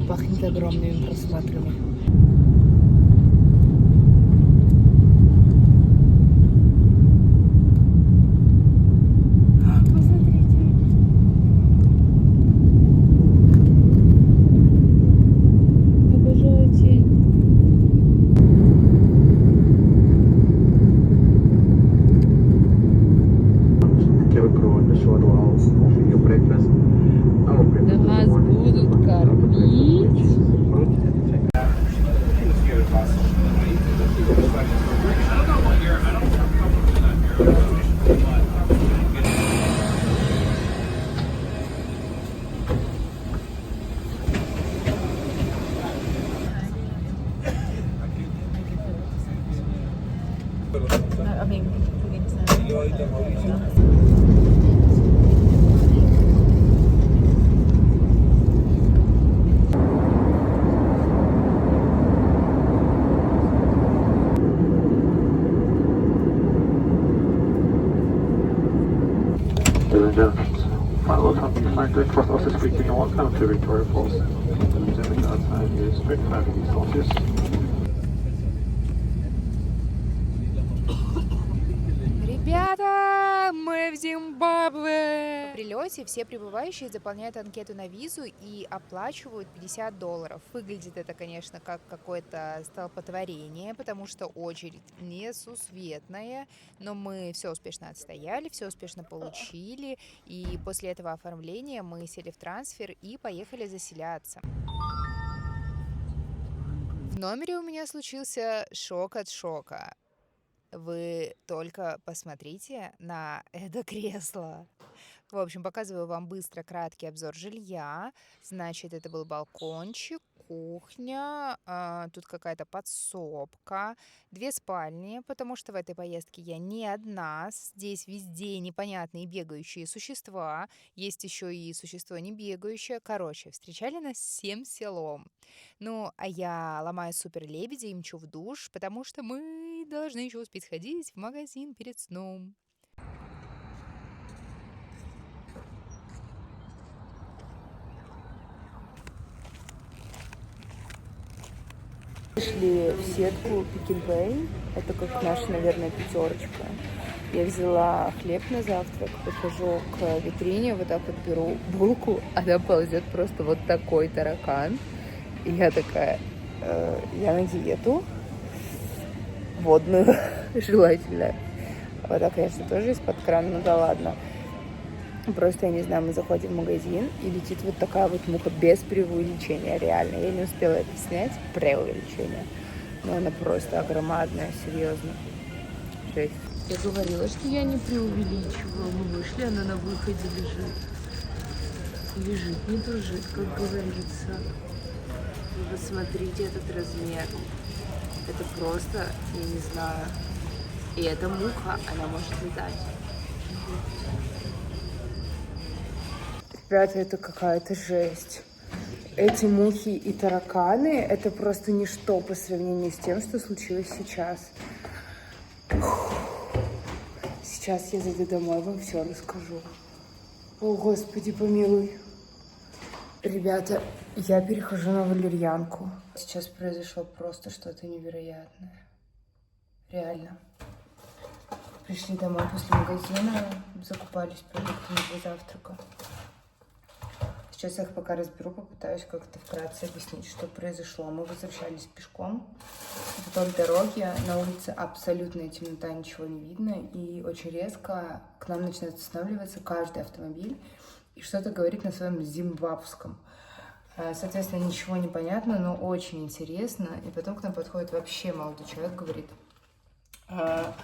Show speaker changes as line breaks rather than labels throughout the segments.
Пахнет огромными просмотрами. Нас будут кормить.
Final time flight to cross office speaking and welcome to Victoria Falls. Temperature outside is 25 degrees Celsius.
Ребята, мы в Зимбабве! При прилете все прибывающие заполняют анкету на визу и оплачивают $50. Выглядит это, конечно, как какое-то столпотворение, потому что очередь несусветная, но мы все успешно отстояли, все успешно получили, и после этого оформления мы сели в трансфер и поехали заселяться. В номере у меня случился шок от шока. Вы только посмотрите на это кресло. В общем, показываю вам быстро краткий обзор жилья. Значит, это был балкончик, кухня, тут какая-то подсобка, 2 спальни, потому что в этой поездке я не одна. Здесь везде непонятные бегающие существа. Есть еще и существо не бегающее. Короче, встречали нас всем селом. Ну, а я ломаю супер лебедя и мчу в душ, потому что мы должны еще успеть сходить в магазин перед сном. Пришли в сетку Пекинпэй. Это как наша, наверное, пятерочка. Я взяла хлеб на завтрак, подхожу к витрине, вот так вот беру булку, она ползет просто вот такой таракан. И я такая, я на диету водную, желательно. Вода, конечно, тоже из-под крана, ну да ладно. Просто, я не знаю, мы заходим в магазин, и летит вот такая вот муха без преувеличения, реально. Я не успела это снять, преувеличение. Но она просто огромадная, серьезно. Жесть. Я говорила, что я не преувеличиваю. Мы вышли, она на выходе лежит. Лежит, не дружит, как говорится. Вы посмотрите этот размер. Это просто, я не знаю. И эта муха, она может летать. Ребята, это какая-то жесть. Эти мухи и тараканы, это просто ничто по сравнению с тем, что случилось сейчас. Сейчас я зайду домой, вам все расскажу. О, Господи, помилуй. Ребята, я перехожу на валерьянку. Сейчас произошло просто что-то невероятное. Реально. Пришли домой после магазина, закупались продуктами для завтрака. Сейчас я их пока разберу, попытаюсь как-то вкратце объяснить, что произошло. Мы возвращались пешком. Вдоль дороги на улице абсолютная темнота, ничего не видно. И очень резко к нам начинает останавливаться каждый автомобиль и что-то говорит на своем зимбабвском. Соответственно, ничего не понятно, но очень интересно. И потом к нам подходит вообще молодой человек, говорит: я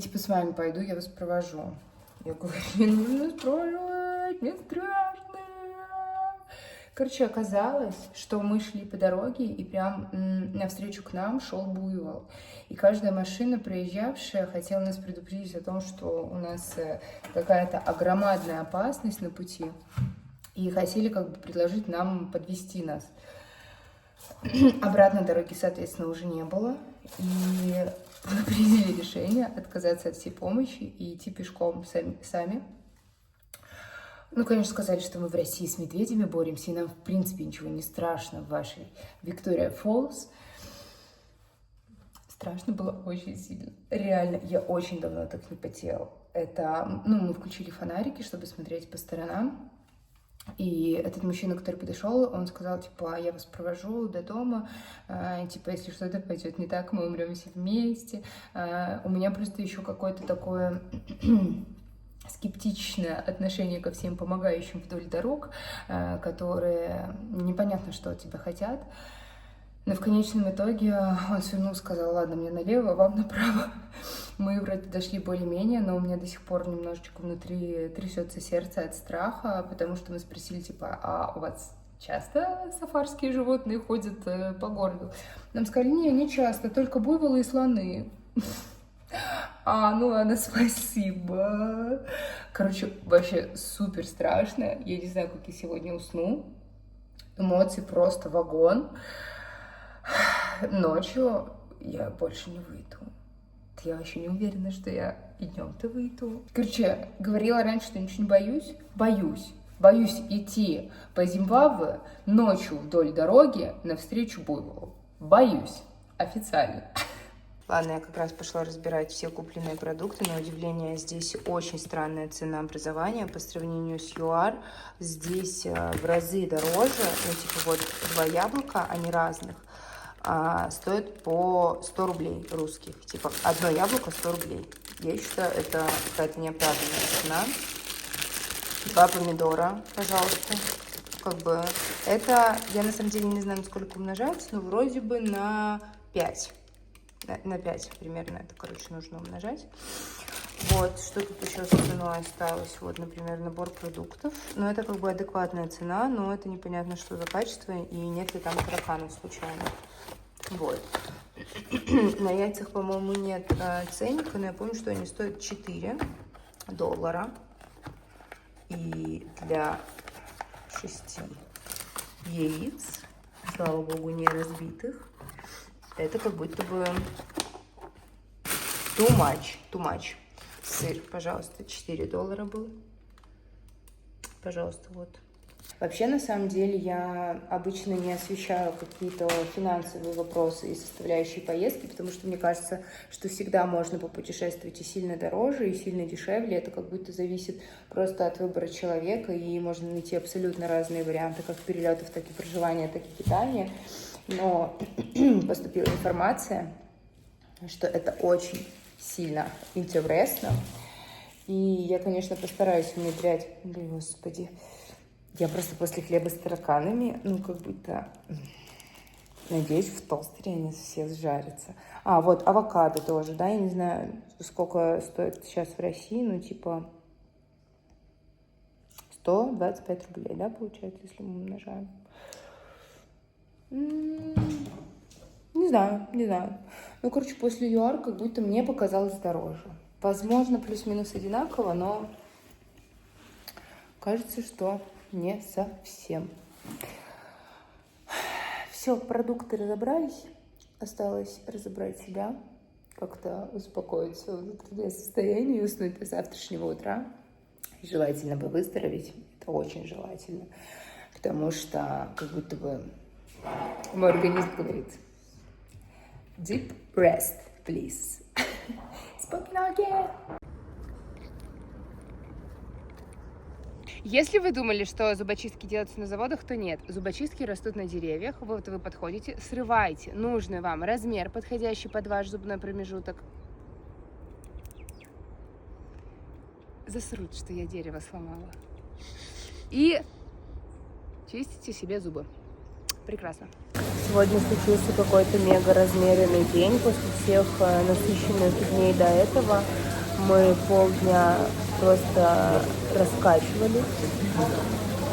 типа с вами пойду, я вас провожу. Я говорю: не нужно провожать, мне страшно. Короче, оказалось, что мы шли по дороге, и прям навстречу к нам шел буйвол. И каждая машина, проезжавшая, хотела нас предупредить о том, что у нас какая-то огромадная опасность на пути. И хотели как бы предложить нам подвезти нас. Обратной дороги, соответственно, уже не было. И мы приняли решение отказаться от всей помощи и идти пешком сами. Ну, конечно, сказали, что мы в России с медведями боремся, и нам, в принципе, ничего не страшно в вашей Виктория Фоллс. Страшно было очень сильно. Реально, я очень давно так не потела. Это, ну, мы включили фонарики, чтобы смотреть по сторонам. И этот мужчина, который подошел, он сказал, типа, я вас провожу до дома, типа, если что-то пойдет не так, мы умрем все вместе. У меня просто еще какое-то такое скептичное отношение ко всем помогающим вдоль дорог, которые непонятно, что от тебя хотят. Но в конечном итоге он свернул, сказал, ладно, мне налево, вам направо. Мы вроде дошли более-менее, но у меня до сих пор немножечко внутри трясется сердце от страха, потому что мы спросили, типа, а у вас часто сафарские животные ходят по городу? Нам сказали, не часто, только буйволы и слоны. Ну ладно, спасибо. Короче, вообще супер страшно. Я не знаю, как я сегодня усну. Эмоций просто вагон. Ночью я больше не выйду. Я вообще не уверена, что я и днем-то выйду. Короче, говорила раньше, что ничего не боюсь. Боюсь. Боюсь идти по Зимбабве ночью вдоль дороги навстречу буйволу. Боюсь. Официально. Ладно, я как раз пошла разбирать все купленные продукты. На удивление, здесь очень странная ценообразование по сравнению с ЮАР. Здесь в разы дороже. Ну, типа вот 2 яблока, они разных, стоят по 100 рублей русских. Типа одно яблоко 100 рублей. Я считаю, это какая-то неоправданная цена. 2 помидора, пожалуйста. Как бы это, я на самом деле не знаю, насколько умножается, но вроде бы на 5. На 5 примерно это, короче, нужно умножать. Вот, что тут еще со ценой осталось? Вот, например, набор продуктов. Но это как бы адекватная цена, но это непонятно, что за качество, и нет ли там тараканов случайно. Вот. На яйцах, по-моему, нет ценника, но я помню, что они стоят $4. И для 6 яиц, слава богу, не разбитых, это как будто бы too much. Сыр, пожалуйста, $4 был. Пожалуйста, вот. Вообще, на самом деле, я обычно не освещаю какие-то финансовые вопросы и составляющие поездки, потому что мне кажется, что всегда можно попутешествовать и сильно дороже, и сильно дешевле. Это как будто зависит просто от выбора человека, и можно найти абсолютно разные варианты как перелетов, так и проживания, так и питания. Но поступила информация, что это очень сильно интересно. И я, конечно, постараюсь внедрять... Господи, я просто после хлеба с тараканами, ну, как будто... Надеюсь, в тостере они все сжарятся. Вот авокадо тоже, да, я не знаю, сколько стоит сейчас в России, ну, типа... 125 рублей, да, получается, если мы умножаем. Не знаю. Ну, короче, после ЮАР как будто мне показалось дороже. Возможно, плюс-минус одинаково, но кажется, что не совсем. Все, продукты разобрались. Осталось разобрать себя, как-то успокоиться в внутреннее состояние и уснуть до завтрашнего утра. И желательно бы выздороветь. Это очень желательно. Потому что как будто бы мой организм говорит: deep rest, please. Спокойной ночи. Если вы думали, что зубочистки делаются на заводах, то нет. Зубочистки растут на деревьях. Вот вы подходите, срываете нужный вам размер, подходящий под ваш зубной промежуток. Засрут, что я дерево сломала. И чистите себе зубы. Прекрасно. Сегодня случился какой-то мега размеренный день после всех насыщенных дней до этого. Мы полдня просто раскачивались,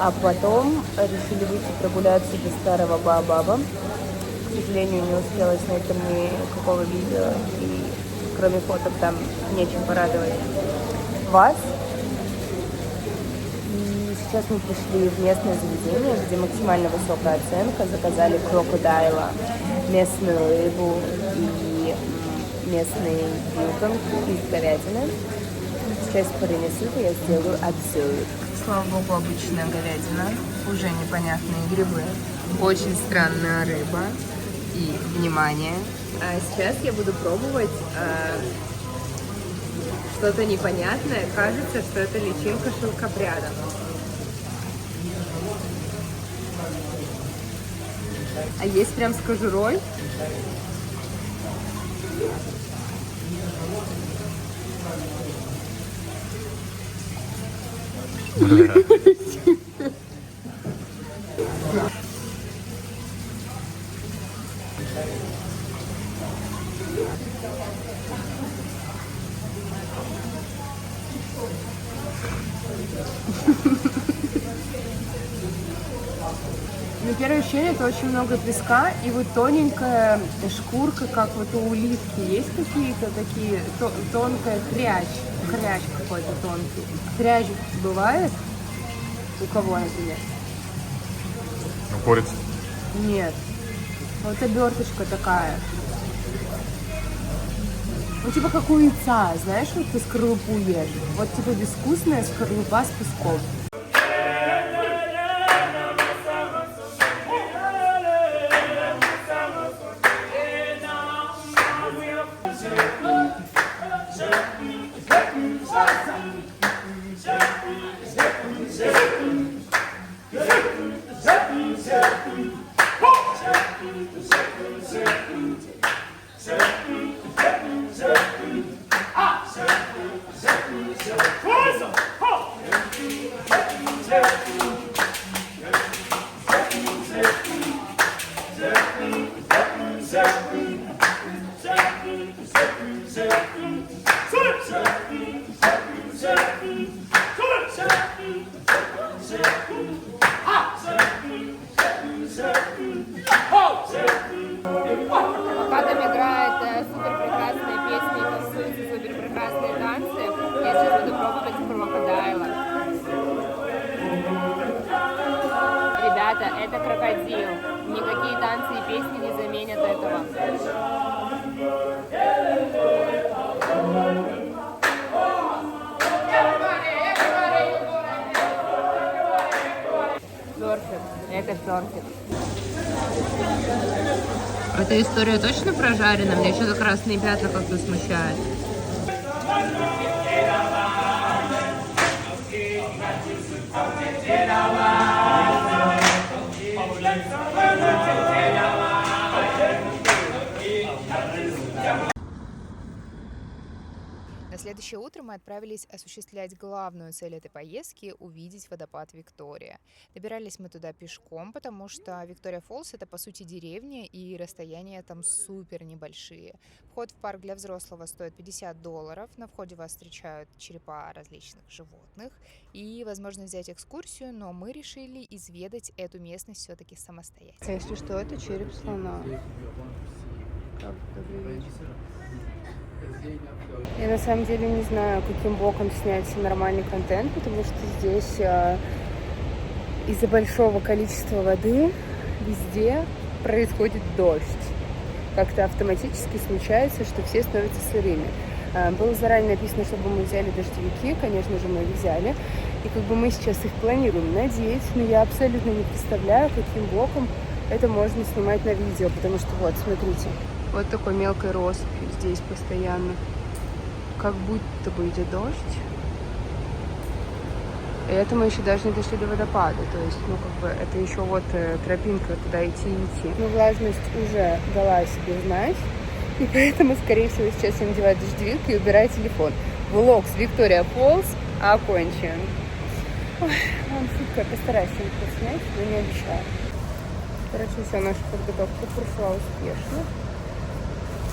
а потом решили выйти прогуляться до старого Баобаба. К сожалению, не успела снять там никакого видео, и кроме фоток там нечем порадовать вас. Сейчас мы пришли в местное заведение, где максимально высокая оценка. Заказали крокодайла, местную рыбу и местный бьютон из говядины. Сейчас принесут, и я сделаю обзор. слава богу, обычная говядина, уже непонятные грибы, очень странная рыба и, внимание, сейчас я буду пробовать что-то непонятное, кажется, что это личинка шелкопряда. А есть прям с кожурой. Ну, первое ощущение, это очень много песка и вот тоненькая шкурка, как вот у уливки. Есть какие-то такие, тонкая хрящ какой-то тонкий. Хрящ бывает? У кого, например?
У курицы.
Нет. Вот оберточка такая. Ну, типа как у яйца, знаешь, вот ты скорлупу ешь. Вот типа безвкусная скорлупа с песком. Пока там играет супер прекрасная песня и танцуются супер прекрасные танцы, я сейчас буду пробовать крокодайла. Ребята, это крокодил. Никакие танцы и песни не заменят этого. Перфект. Это перфект. Эта история точно прожарена? Мне что-то красные пятна как-то смущают. На следующее утро мы отправились осуществлять главную цель этой поездки – увидеть водопад Виктория. Добирались мы туда пешком, потому что Виктория Фоллс – это, по сути, деревня, и расстояния там супер небольшие. Вход в парк для взрослого стоит $50. На входе вас встречают черепа различных животных и возможно взять экскурсию, но мы решили изведать эту местность все-таки самостоятельно. Если что, это череп слона. Добрый вечер. Я на самом деле не знаю, каким боком снять нормальный контент, потому что здесь из-за большого количества воды везде происходит дождь. Как-то автоматически случается, что все становятся сырыми. Было заранее написано, чтобы мы взяли дождевики, конечно же, мы их взяли. И как бы мы сейчас их планируем надеть, но я абсолютно не представляю, каким боком это можно снимать на видео, потому что вот, смотрите. Вот такой мелкой россыпью здесь постоянно. Как будто бы идет дождь. И это мы еще даже не дошли до водопада. То есть, ну, как бы, это еще вот тропинка, куда идти. Но влажность уже дала о себе знать. И поэтому, скорее всего, сейчас я надеваю дождевик и убираю телефон. Влог с Виктория Фоллс окончен. Ой, ладно, шутка, я постараюсь что-нибудь снять, но не обещаю. Короче, все, наша подготовка прошла успешно.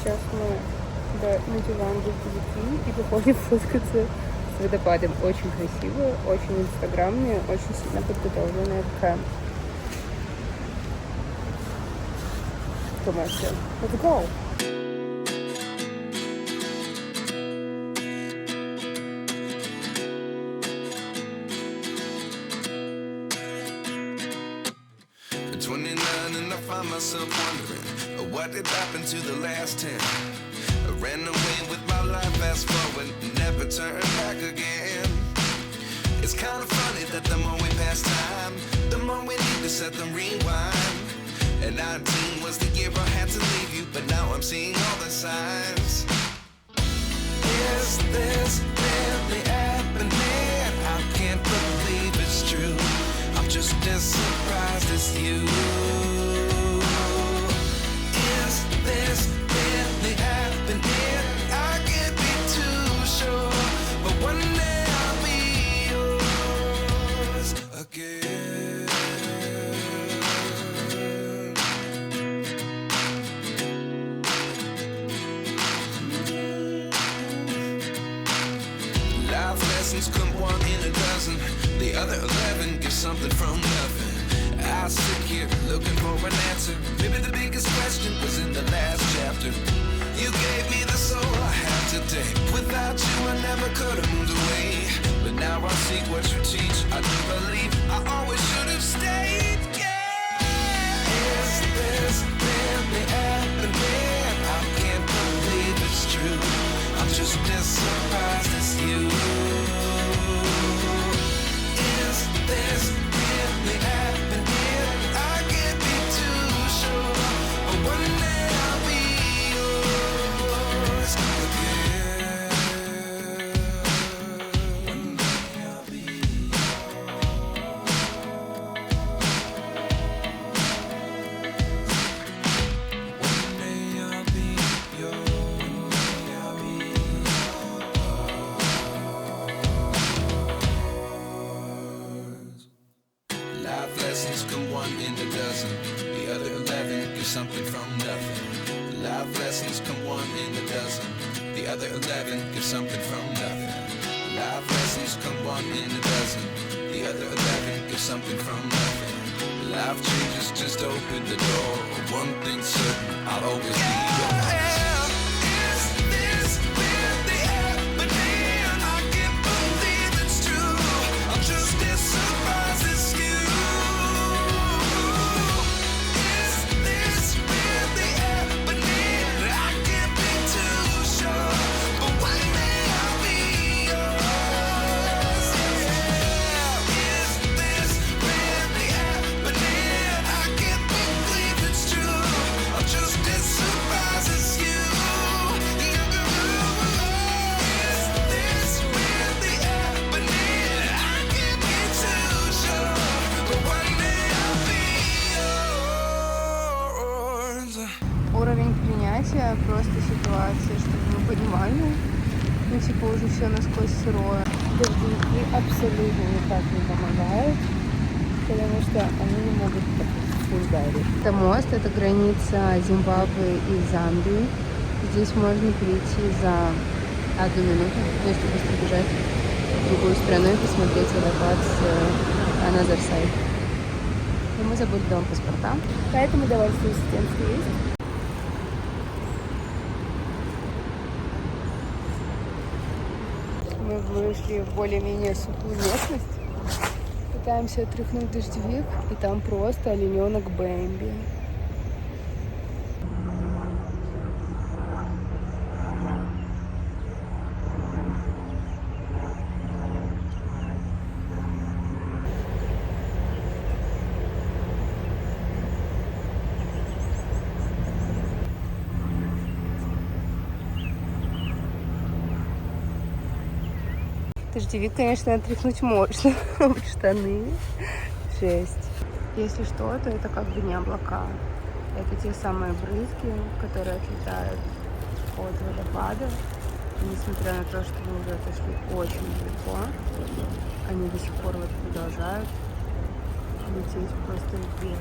Сейчас мы надеваем дождевики и выходим фоткаться с водопадом. Очень красиво, очень инстаграмные, очень сильно подготовленная к коммерции. Let's go!
Myself wondering what did happen to the last 10. I ran away with my life, fast forward, never turn back again. It's kind of funny that the more we pass time, the more we need to set them rewind. And 19 was the year I had to leave you, but now I'm seeing all the signs. Is this really happening? I can't believe it's true. I'm just as surprised as you. Is this really happening? I can't be too sure, but one day I'll be yours again. Life lessons come one in a dozen. The other 11 get something from nothing. I sit here looking for an answer. Maybe the biggest question was in the last chapter. You gave me the soul I have today. Without you I never could have moved away. But now I see what you teach. I do believe I always should have stayed. Yeah. Is this really happening? I can't believe it's true. I'm just as surprised as you. Is this really happening? I can't be too sure, but one day I'll be yours again. One day I'll be One day I'll be yours. Life lessons come one in a dozen. The other 11 get something from nothing. Life lessons come one in a dozen. The other 11 get something from nothing. Life lessons come one in a dozen. The other 11 get something from nothing. Life changes just open the door. One thing's certain, I'll always be yours. Is this really happening? I can't believe it's true. I'm just as surprised as you. Is this really happening? I can't be too sure, but one day I'll be yours. Yeah. Is this really happening? I can't believe it's true. I'm just as surprised as you. Is this really happening? I can't be too sure, but one day I'll be yours.
Уровень принятия просто ситуации, чтобы вы понимали. Ну, типа, уже все насквозь сырое. Дождевики абсолютно никак не помогают, потому что они не могут ударить. Это мост, это граница Зимбабве и Замбии. Здесь можно перейти за 1 минуту, если быстро бежать в другую страну и посмотреть водопад с Another Side. Но мы забыли дома паспорта, поэтому довольствуюсь тем, что есть. Мы вышли в более-менее сухую местность. Пытаемся отряхнуть дождевик, и там просто олененок Бэмби. Дождевик, конечно, отряхнуть можно. Штаны. Жесть. Если что, то это как бы не облака. Это те самые брызги, которые отлетают от водопада. И несмотря на то, что мы уже отошли очень далеко, они до сих пор вот продолжают лететь просто вверх.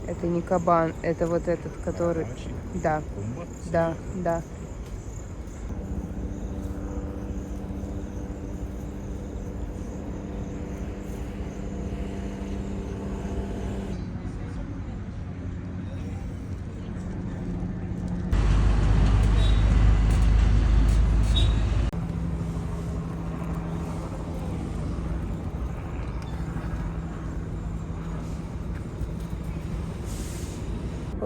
Это не кабан, это вот этот, который... Да, да, да.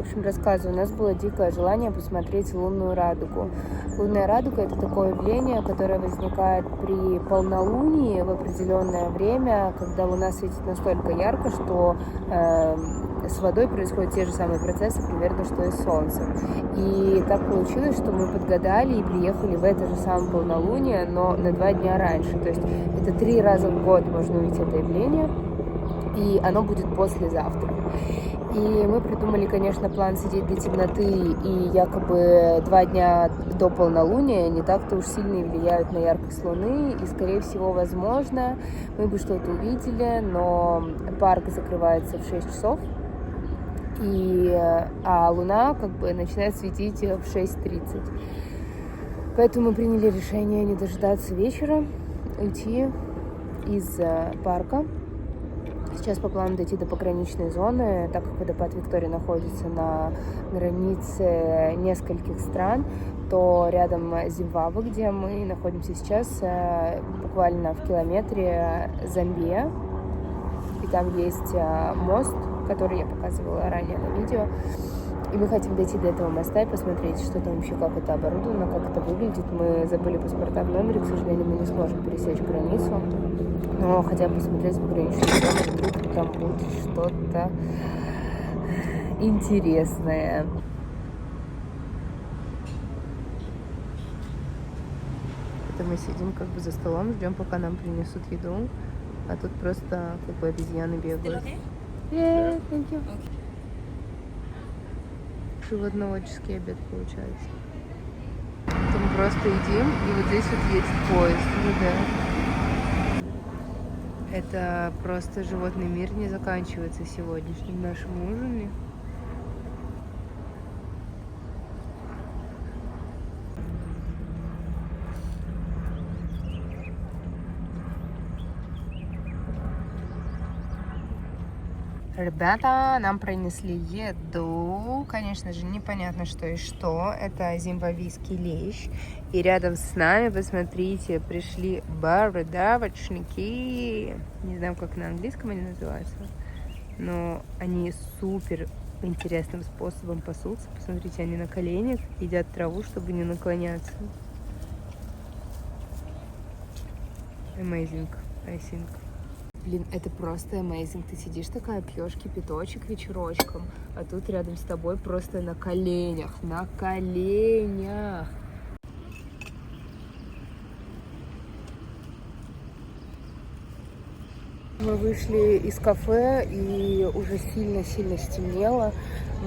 общем, рассказываю. У нас было дикое желание посмотреть лунную радугу. Лунная радуга — это такое явление, которое возникает при полнолунии в определенное время, когда луна светит настолько ярко, что с водой происходят те же самые процессы примерно, что и с солнцем. И так получилось, что мы подгадали и приехали в это же самое полнолуние, но на 2 дня раньше. То есть это 3 раза в год можно увидеть это явление, и оно будет послезавтра. И мы придумали, конечно, план сидеть до темноты, и якобы 2 дня до полнолуния не так-то уж сильно влияют на яркость Луны, и, скорее всего, возможно, мы бы что-то увидели, но парк закрывается в 6 часов, а Луна как бы начинает светить в 6:30. Поэтому мы приняли решение не дожидаться вечера, уйти из парка. Сейчас по плану дойти до пограничной зоны, так как водопад Виктория находится на границе нескольких стран, то рядом Зимбабве, где мы находимся сейчас, буквально в километре Замбия. И там есть мост, который я показывала ранее на видео. И мы хотим дойти до этого моста и посмотреть, что там вообще, как это оборудовано, как это выглядит. Мы забыли паспорта в номере, к сожалению, мы не сможем пересечь границу. Но хотя бы посмотреть пограничную зону, вдруг там будет что-то интересное. Это мы сидим как бы за столом, ждем, пока нам принесут еду. А тут просто как бы обезьяны бегают. Yeah, thank you. Животноводческий обед получается. Это мы просто едим, и вот здесь вот едет поезд. Да. Это просто животный мир не заканчивается сегодняшним нашим ужином. Ребята, нам принесли еду. Конечно же, непонятно, что и что. Это зимбабвийский лещ. И рядом с нами, посмотрите, пришли бородавочники. Не знаю, как на английском они называются. Но они супер интересным способом пасутся. Посмотрите, они на коленях едят траву, чтобы не наклоняться. Amazing, I think. Блин, это просто amazing. Ты сидишь такая, пьешь кипяточек вечерочком, а тут рядом с тобой просто на коленях. На коленях. Мы вышли из кафе, и уже сильно-сильно стемнело.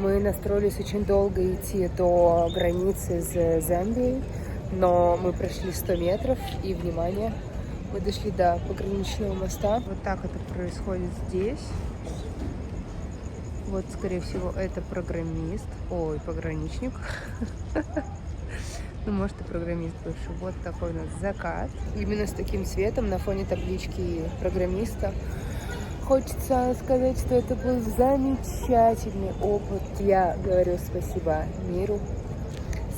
Мы настроились очень долго идти до границы с Замбией, но мы прошли 100 метров, и, внимание, мы дошли до пограничного моста. Вот так это происходит здесь. Вот, скорее всего, это программист. Ой, пограничник. Ну, может, и программист бывший. Вот такой у нас закат. Именно с таким цветом на фоне таблички программиста. Хочется сказать, что это был замечательный опыт. Я говорю спасибо миру,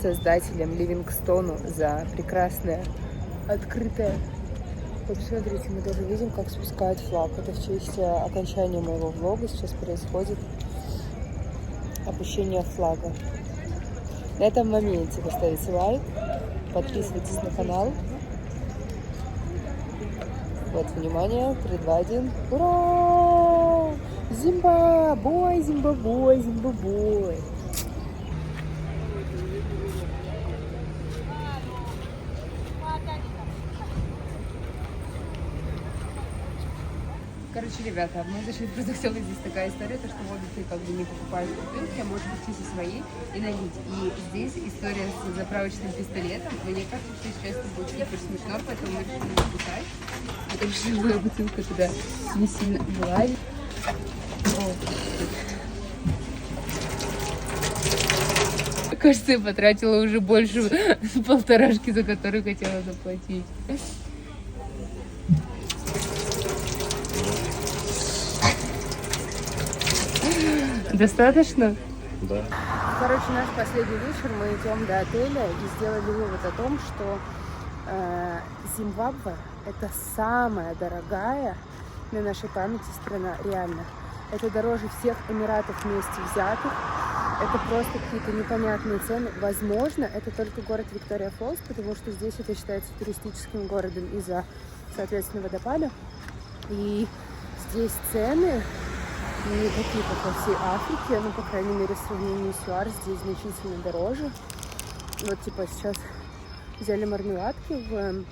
создателям Ливингстону за прекрасное, открытое. Вот смотрите, мы даже видим, как спускают флаг. Это в честь окончания моего влога. Сейчас происходит опущение флага. На этом моменте вы ставите лайк, подписывайтесь на канал. Вот, внимание, 3, 2, 1. Ура! Зимбабве, Зимбабве, Зимбабве. Короче, ребята, мы зашли в продуктовый, здесь такая история, то, что водители как бы не покупают бутылки, а можно прийти со своей и налить. И здесь история с заправочным пистолетом. Мне кажется, что сейчас это будет супер смешно, поэтому мы решили не писать. Потому что моя бутылка туда не сильно влазит. Кажется, я потратила уже больше 1,5, за которую хотела заплатить. Достаточно?
Да.
Короче, наш последний вечер, мы идем до отеля и сделали вывод о том, что Зимбабве — это самая дорогая на нашей памяти страна, реально. Это дороже всех Эмиратов вместе взятых. Это просто какие-то непонятные цены. Возможно, это только город Виктория-Фоллс, потому что здесь это считается туристическим городом из-за, соответственно, водопада. И здесь цены не такие, как во всей Африке, ну, по крайней мере, в сравнении с ЮАР здесь значительно дороже. Вот, типа, сейчас взяли мармеладки в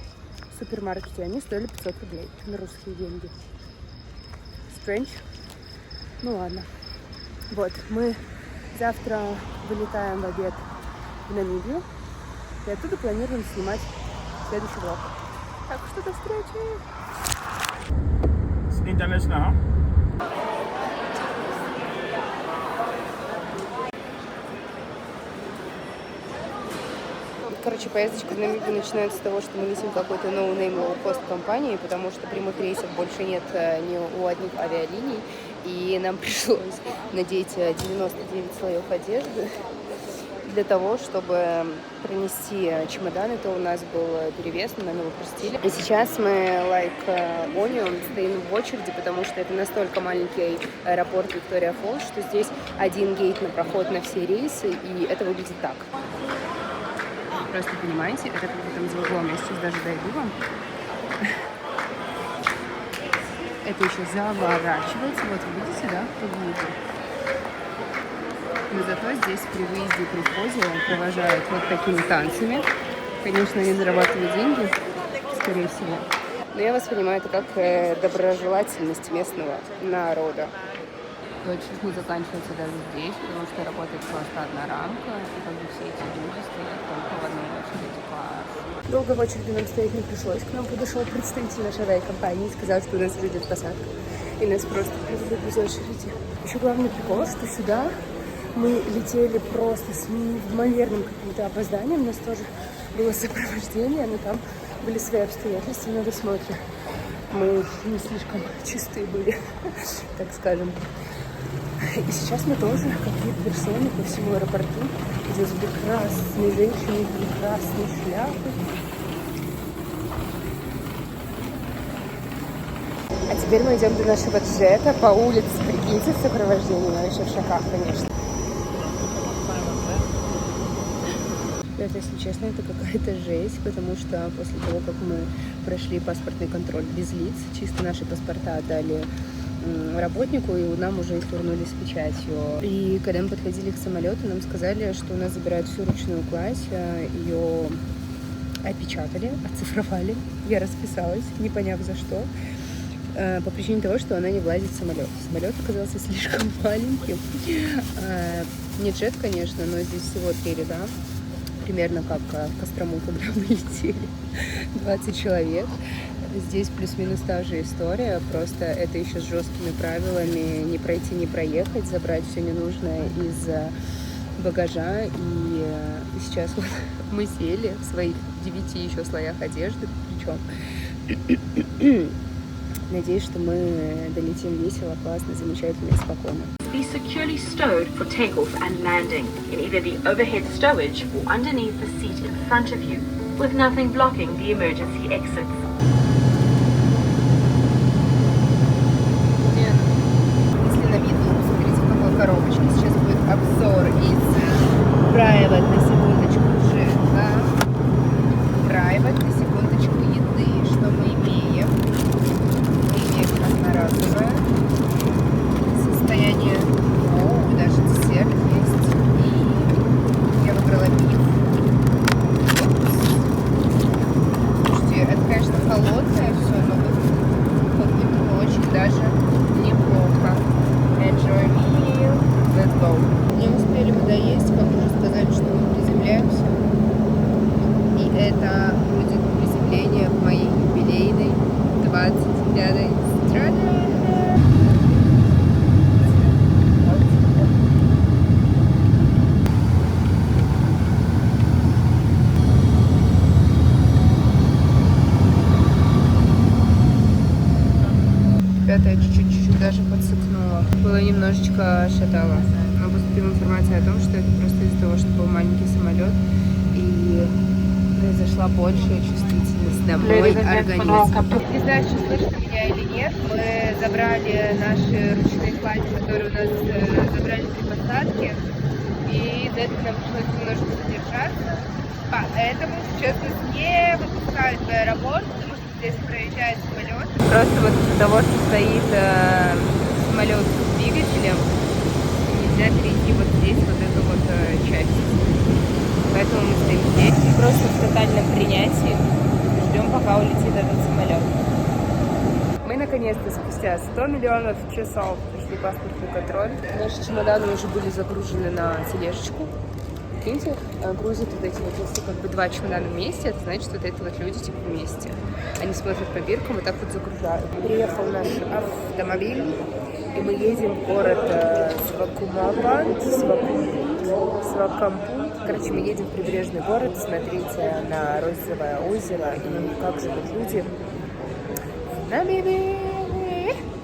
супермаркете, они стоили 500 рублей на русские деньги. Strange. Ну, ладно. Вот, мы завтра вылетаем в обед в Намибию, и оттуда планируем снимать следующий влог. Так что до встречи!
International.
Короче, поездочка в Намибию начинается с того, что мы летим в какой-то no-name low-cost компании, потому что прямых рейсов больше нет ни у одних авиалиний, и нам пришлось надеть 99 слоев одежды для того, чтобы принести чемодан. Это у нас был перевес, но нам его простили. И сейчас мы, like Onion, стоим в очереди, потому что это настолько маленький аэропорт Виктория-Фоллс, что здесь один гейт на проход на все рейсы, и это выглядит так. Просто понимаете, это как бы там за углом. Я сейчас даже дойду вам. Это еще заворачивается. Вот вы видите, да, по виду. Но зато здесь при выезде и при входе провожают вот такими танцами. Конечно, они зарабатывают деньги, скорее всего. Но я воспринимаю это как доброжелательность местного народа. И очередь не заканчивается даже здесь, потому что работает просто одна рамка, и как бы все эти люди стоят только в одной очереди. Класс. Долго в очереди нам стоять не пришлось. К нам подошел представитель нашей авиакомпании и сказал, что у нас уже идет посадка. И нас просто привели без очереди. Еще главный прикол, что сюда мы летели просто с неимоверным каким-то опозданием. У нас тоже было сопровождение, но там были свои обстоятельства на досмотре. Мы не слишком чистые были, так скажем. И сейчас мы тоже, как вид персоны, по всему аэропорту. Здесь прекрасные женщины, прекрасные шляпы. А теперь мы идем до нашего джета по улице. Прикиньте, в сопровождении. Я вообще в шоках, конечно. Это, если честно, это какая-то жесть, потому что после того, как мы прошли паспортный контроль без лиц, чисто наши паспорта отдали работнику, и нам уже их вернули с печатью. И когда мы подходили к самолету, нам сказали, что у нас забирают всю ручную кладь, ее опечатали, оцифровали. Я расписалась, не поняв за что, по причине того, что она не влазит в самолет. Самолет оказался слишком маленьким. Не джет, конечно, но здесь всего 3 ряда. Примерно как в Кострому, когда мы летели. 20 человек. Здесь плюс-минус та же история, просто это еще с жесткими правилами не пройти, не проехать, забрать все ненужное из багажа. И сейчас вот мы сели в своих 9 еще слоях одежды, причем надеюсь, что мы долетим весело, классно, замечательно и спокойно.
Be securely stowed for takeoff and landing in either the overhead stowage or underneath the seat in front of you, with nothing blocking the emergency exits.
Если на виду, смотрите, в какой коробочке. Сейчас будет обзор из Private, на секундочку, джета. Private, на секундочку, еды. Что мы имеем? Мы имеем одноразовое состояние. О, даже десерт есть. И я выбрала пиво. Слушайте, это, конечно, холодное все, но вот очень даже неплохо. Enjoy meal. Let's go. Не успели мы доесть, как уже сказали, что мы приземляемся. И это будет приземление в моей юбилейной 25-й стране. Я чуть-чуть даже подсыкнула. Было немножечко шатало. Но поступила информация о том, что это просто из-за того, что был маленький самолет и произошла большая чувствительность на мой организм. Не знаю, что слышно меня или нет. Мы забрали наши ручные клади, которые у нас забрали при посадке. И из-за этого нам пришлось немножко задержаться. Поэтому сейчас нас не выпускают в аэропорт, потому что здесь проезжает самолет. Просто вот из-за того, что стоит самолет с двигателем, нельзя перейти вот здесь вот эту вот часть. Поэтому мы стоим здесь и просто в тотальном принятии ждем, пока улетит этот самолет. Мы наконец-то спустя 100 миллионов часов прошли паспортный контроль. Наши чемоданы уже были загружены на тележечку. Видите, грузят вот эти вот, если как бы 2 чемодана вместе, это значит, вот это вот люди типа вместе. Они смотрят по биркам, вот так вот загружают. Приехал наш автомобиль, и мы едем в город Свакампут. Короче, мы едем в прибрежный город, смотрите на Розовое озеро и как живут люди в Намибии.